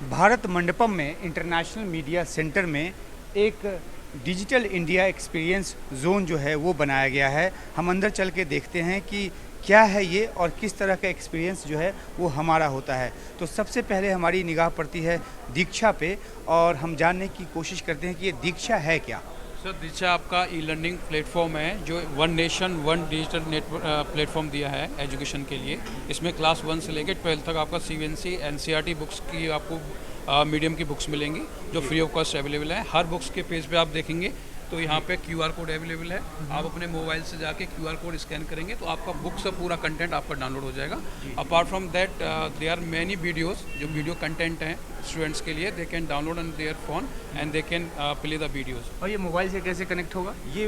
भारत मंडपम में international media centre में एक डिजिटल इंडिया एक्सपीरियंस जोन जो है वो बनाया गया है। हम अंदर चल के देखते हैं कि क्या है ये और किस तरह का एक्सपीरियंस जो है वो हमारा होता है। तो सबसे पहले हमारी निगाह पड़ती है दीक्षा पे और हम जानने की कोशिश करते हैं कि ये दीक्षा है क्या। सर दीक्षा आपका ई लर्निंग प्लेटफॉर्म है जो one nation one digital network platform दिया है एजुकेशन के लिए। इसमें क्लास 1 से लेकर 12 तक आपका CBSE NCERT बुक्स की आपको मीडियम की बुक्स मिलेंगी जो फ्री ऑफ कॉस्ट अवेलेबल है। हर बुक्स के पेज पे आप देखेंगे तो यहाँ पे QR कोड अवेलेबल है। आप अपने मोबाइल से जाके QR कोड स्कैन करेंगे तो आपका बुक से पूरा कंटेंट आपका डाउनलोड हो जाएगा। Apart from that there are many videos जो वीडियो कंटेंट हैं स्टूडेंट्स के लिए। They can download on their phone and they can play the videos. और ये मोबाइल से कैसे कनेक्ट होगा? ये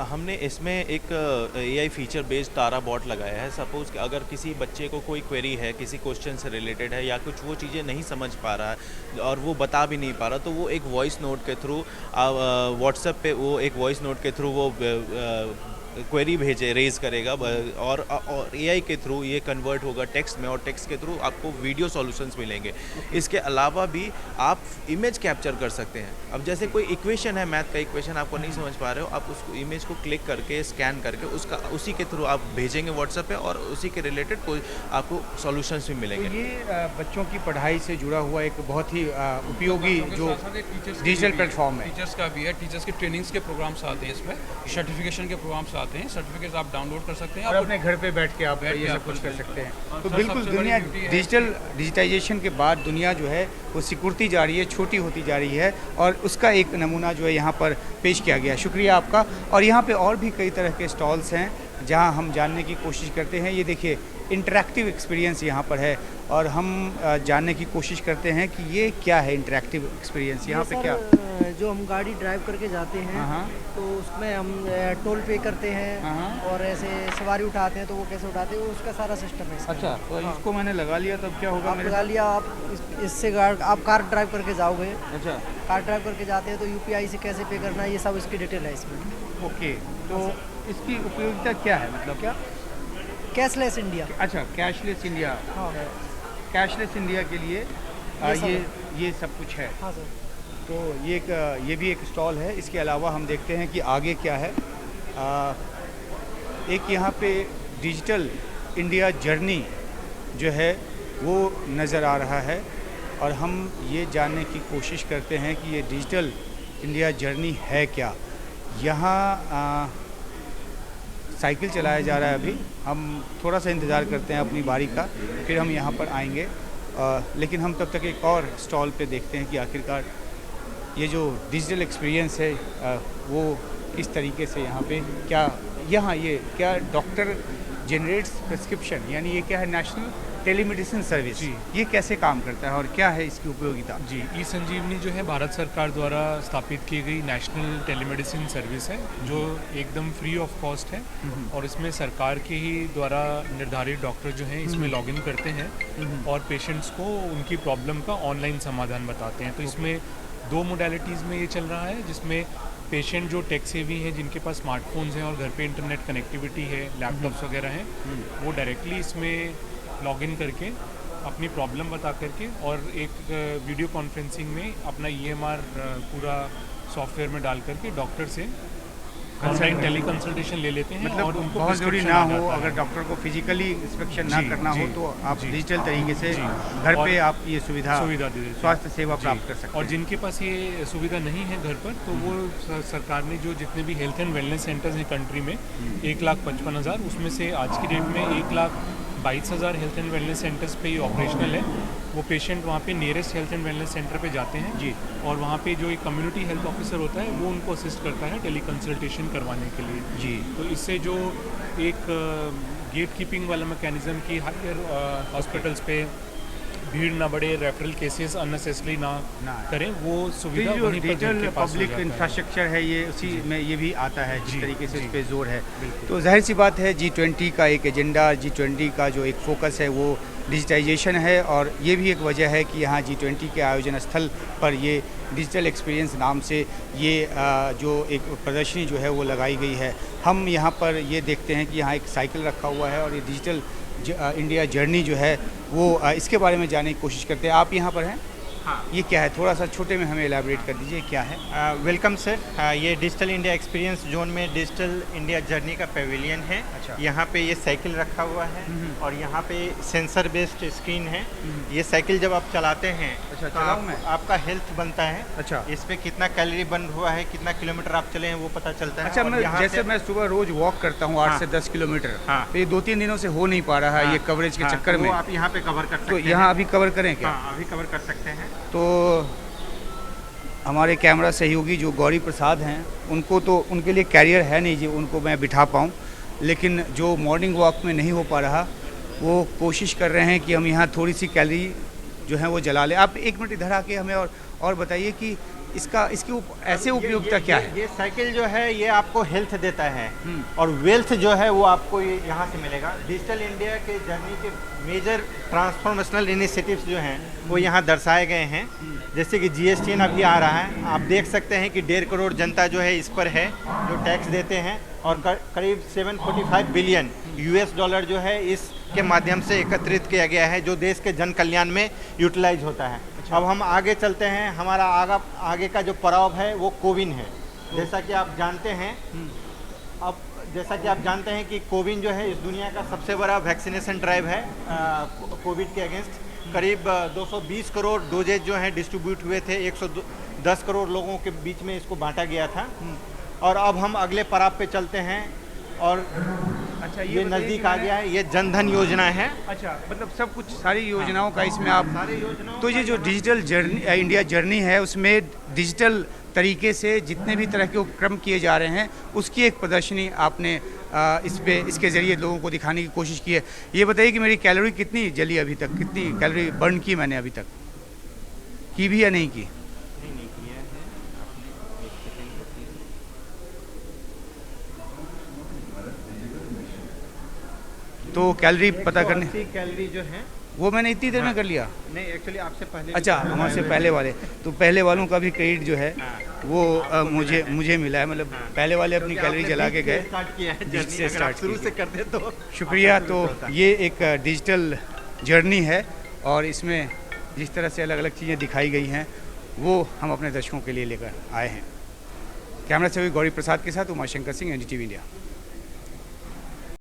हमने इसमें एक AI फीचर बेस्ड तारा बॉट लगाया है। सपोज़ अगर किसी बच्चे को कोई क्वेरी है, किसी क्वेश्चन से रिलेटेड है या कुछ वो चीज़ें नहीं समझ पा रहा है और वो बता भी नहीं पा रहा, तो वो एक वॉइस नोट के थ्रू व्हाट्सएप पे वो एक वॉइस नोट के थ्रू वो क्वेरी रेज करेगा और AI के थ्रू ये कन्वर्ट होगा टेक्स्ट में और टेक्स्ट के थ्रू आपको वीडियो सॉल्यूशंस मिलेंगे। इसके अलावा भी आप इमेज कैप्चर कर सकते हैं। अब जैसे कोई इक्वेशन है, मैथ का इक्वेशन आपको नहीं समझ पा रहे हो, आप उसको इमेज को क्लिक करके स्कैन करके उसी के थ्रू आप भेजेंगे व्हाट्सएप पे और उसी के रिलेटेड कोई आपको सॉल्यूशंस भी मिलेंगे। तो ये बच्चों की पढ़ाई से जुड़ा हुआ एक बहुत ही उपयोगी जो डिजिटल प्लेटफॉर्म है। टीचर्स का भी है। टीचर्स के ट्रेनिंग्स के प्रोग्राम्स आते हैं, इसमें सर्टिफिकेशन के प्रोग्राम्स आते हैं। सर्टिफिकेट्स आप डाउनलोड कर सकते हैं और अपने घर पे बैठ के आप ये सब कुछ कर सकते हैं। तो बिल्कुल दुनिया डिजिटाइजेशन के बाद दुनिया जो है वो सिकुड़ती जा रही है, छोटी होती जा रही है और उसका एक नमूना जो है यहाँ पर पेश किया गया। शुक्रिया आपका। और यहाँ पे और भी कई तरह के स्टॉल्स हैं जहाँ हम जानने की कोशिश करते हैं। ये देखिए इंटरैक्टिव एक्सपीरियंस यहाँ पर है और हम जानने की कोशिश करते हैं कि ये क्या है इंटरैक्टिव एक्सपीरियंस। यहाँ पे क्या जो हम गाड़ी ड्राइव करके जाते हैं तो उसमें हम टोल पे करते हैं और ऐसे सवारी उठाते हैं तो वो कैसे उठाते हैं उसका सारा सिस्टम है। अच्छा, तो इसको मैंने लगा लिया तब क्या होगा? आप लगा लिया, आप इससे आप कार ड्राइव करके जाओगे। अच्छा, कार ड्राइव करके जाते हैं तो UPI से कैसे पे करना है ये सब इसकी डिटेल है इसमें। ओके, तो इसकी उपयोगिता क्या है? मतलब क्या? Cashless India. अच्छा, कैशलेस इंडिया। हाँ, कैशलेस इंडिया के लिए ये सब कुछ है। हाँ सर। तो ये भी एक स्टॉल है। इसके अलावा हम देखते हैं कि आगे क्या है। एक यहाँ पे डिजिटल इंडिया जर्नी जो है वो नज़र आ रहा है और हम ये जानने की कोशिश करते हैं कि ये डिजिटल इंडिया जर्नी है क्या। यहाँ साइकिल चलाया जा रहा है। अभी हम थोड़ा सा इंतज़ार करते हैं अपनी बारी का, फिर हम यहाँ पर आएंगे। लेकिन हम तब तक एक और स्टॉल पे देखते हैं कि आखिरकार ये जो डिजिटल एक्सपीरियंस है वो किस तरीके से यहाँ पे ये क्या डॉक्टर जनरेट्स प्रिस्क्रिप्शन, यानी ये क्या है? National telemedicine service. ये कैसे काम करता है और क्या है इसकी उपयोगिता? जी, ई संजीवनी जो है भारत सरकार द्वारा स्थापित की गई नेशनल टेलीमेडिसिन सर्विस है जो एकदम फ्री ऑफ कॉस्ट है और इसमें सरकार के ही द्वारा निर्धारित डॉक्टर जो हैं इसमें लॉगिन करते हैं और पेशेंट्स को उनकी प्रॉब्लम का ऑनलाइन समाधान बताते हैं। तो इसमें 2 मोडेलिटीज़ में ये चल रहा है जिसमें पेशेंट जो टेक सेवी हैं, जिनके पास स्मार्टफोन्स हैं और घर पे इंटरनेट कनेक्टिविटी है, लैपटॉप्स वगैरह हैं, वो डायरेक्टली इसमें लॉगिन करके अपनी प्रॉब्लम बता करके और एक वीडियो कॉन्फ्रेंसिंग में अपना EMR पूरा सॉफ्टवेयर में डाल करके डॉक्टर से ऑनलाइन टेली कंसल्टेशन ले लेते हैं। मतलब और उनको बहुत ज़रूरी ना हो, अगर डॉक्टर को फिजिकली इंस्पेक्शन ना करना हो तो आप डिजिटल तरीके से घर पे आप ये सुविधा दे देते हैं, स्वास्थ्य सेवा प्राप्त कर सकते हैं। और जिनके पास ये सुविधा नहीं है घर पर तो वो सरकार ने जो जितने भी हेल्थ एंड वेलनेस सेंटर्स हैं कंट्री में 1,55,000, उसमें से आज की डेट में 1,22,000 हेल्थ एंड वेलनेस सेंटर्स पे ये ऑपरेशनल है। वो पेशेंट वहाँ पे nearest health and wellness centre पे जाते हैं जी, और वहाँ पे जो एक कम्युनिटी हेल्थ ऑफिसर होता है वो उनको असिस्ट करता है टेली कंसल्टेशन करवाने के लिए जी। तो इससे जो एक गेट कीपिंग वाला मैकेनिज्म की हायर हॉस्पिटल्स पे भीड़ ना बढ़े, रेफरल केसेस अननेसेसरी ना करें, वो सुविधा जो वहीं पर डिजिटल जिनके पास हो पब्लिक जाता है। इंफ्रास्ट्रक्चर है ये उसी में ये भी आता है जिस तरीके से इस पे जोर है। बिल्कुल। तो जाहिर सी बात है G20 का एक एजेंडा, G20 का जो एक फोकस है वो डिजिटाइजेशन है और ये भी एक वजह है कि यहाँ G20 के आयोजन स्थल पर ये डिजिटल एक्सपीरियंस नाम से ये जो एक प्रदर्शनी जो है वो लगाई गई है। हम यहाँ पर ये देखते हैं कि यहाँ एक साइकिल रखा हुआ है और ये डिजिटल इंडिया जर्नी जो है वो इसके बारे में जानने की कोशिश करते हैं। आप यहाँ पर हैं? हाँ। ये क्या है, थोड़ा सा छोटे में हमें एलैबोरेट कर दीजिए क्या है। Welcome sir. ये डिजिटल इंडिया एक्सपीरियंस जोन में डिजिटल इंडिया जर्नी का पेविलियन है। अच्छा। यहाँ पे ये साइकिल रखा हुआ है और यहाँ पे सेंसर बेस्ड स्क्रीन है। ये साइकिल जब आप चलाते हैं अच्छा, तो चलाऊं मैं? आपका हेल्थ बनता है। अच्छा। इस पे कितना कैलोरी बर्न हुआ है, कितना किलोमीटर आप चले हैं वो पता चलता है। अच्छा, और मैं यहाँ जैसे से- मैं सुबह रोज वॉक करता हूँ 8 हाँ। से 10 किलोमीटर, हाँ। तो ये 2-3 दिनों से हो नहीं पा रहा है हाँ, ये कवरेज के हाँ, चक्कर तो में। वो आप यहाँ पे कवर कर सकते तो हैं। यहाँ अभी कवर करें क्या? हाँ, अभी कवर कर सकते हैं। तो हमारे कैमरा सहयोगी जो गौरी प्रसाद हैं, उनको तो उनके लिए कैरियर है नहीं जी उनको मैं बिठा पाऊँ, लेकिन जो मॉर्निंग वॉक में नहीं हो पा रहा वो कोशिश कर रहे हैं कि हम यहाँ थोड़ी सी कैलोरी जो है वो जला लें। आप 1 मिनट इधर आके हमें और बताइए कि इसकी ऐसे उपयोगिता क्या है? ये साइकिल जो है ये आपको हेल्थ देता है और वेल्थ जो है वो आपको ये यहाँ से मिलेगा। डिजिटल इंडिया के जर्नी के मेजर ट्रांसफॉर्मेशनल इनिशिएटिव्स जो हैं वो यहाँ दर्शाए गए हैं। जैसे कि GSTN अभी आ रहा है, आप देख सकते हैं कि 1.5 करोड़ जनता जो है इस पर है जो टैक्स देते हैं और करीब 745 बिलियन US डॉलर जो है इसके माध्यम से एकत्रित किया गया है जो देश के जन कल्याण में यूटिलाइज होता है। अब हम आगे चलते हैं। हमारा आगे का जो पड़ाव है वो कोविन है। जैसा कि आप जानते हैं कि कोविन जो है इस दुनिया का सबसे बड़ा वैक्सीनेशन ड्राइव है कोविड के अगेंस्ट। करीब 220 करोड़ डोजेज जो हैं डिस्ट्रीब्यूट हुए थे, 110 करोड़ लोगों के बीच में इसको बांटा गया था। और अब हम अगले पड़ाव पे चलते हैं और अच्छा, ये नज़दीक आ गया है। ये जनधन योजना है। अच्छा, मतलब सब कुछ सारी योजनाओं का इसमें आप सारी योजनाओं तो ये जो डिजिटल जर्नी इंडिया जर्नी है उसमें डिजिटल तरीके से जितने भी तरह के उपक्रम किए जा रहे हैं उसकी एक प्रदर्शनी आपने इसके ज़रिए लोगों को दिखाने की कोशिश की है। ये बताइए कि मेरी कैलोरी कितनी जली अभी तक, कितनी कैलोरी बर्न की मैंने अभी तक, की भी या नहीं की? तो कैलोरी पता करने 80 कैलोरी जो है वो मैंने इतनी देर में कर लिया। नहीं, एक्चुअली आपसे पहले अच्छा, हमारे पहले वाले तो पहले वालों का भी क्रेडिट जो है वो मुझे मिला है। मतलब पहले वाले अपनी कैलोरी जला के गए, स्टार्ट किया है बीच जर्नी। से अगर स्टार्ट आप शुरू की। से कर दे तो शुक्रिया। तो ये एक डिजिटल जर्नी है और इसमें जिस तरह से अलग अलग चीज़ें दिखाई गई हैं वो हम अपने दर्शकों के लिए लेकर आए हैं। कैमरा से गौरी प्रसाद के साथ उमाशंकर सिंह, NDTV इंडिया।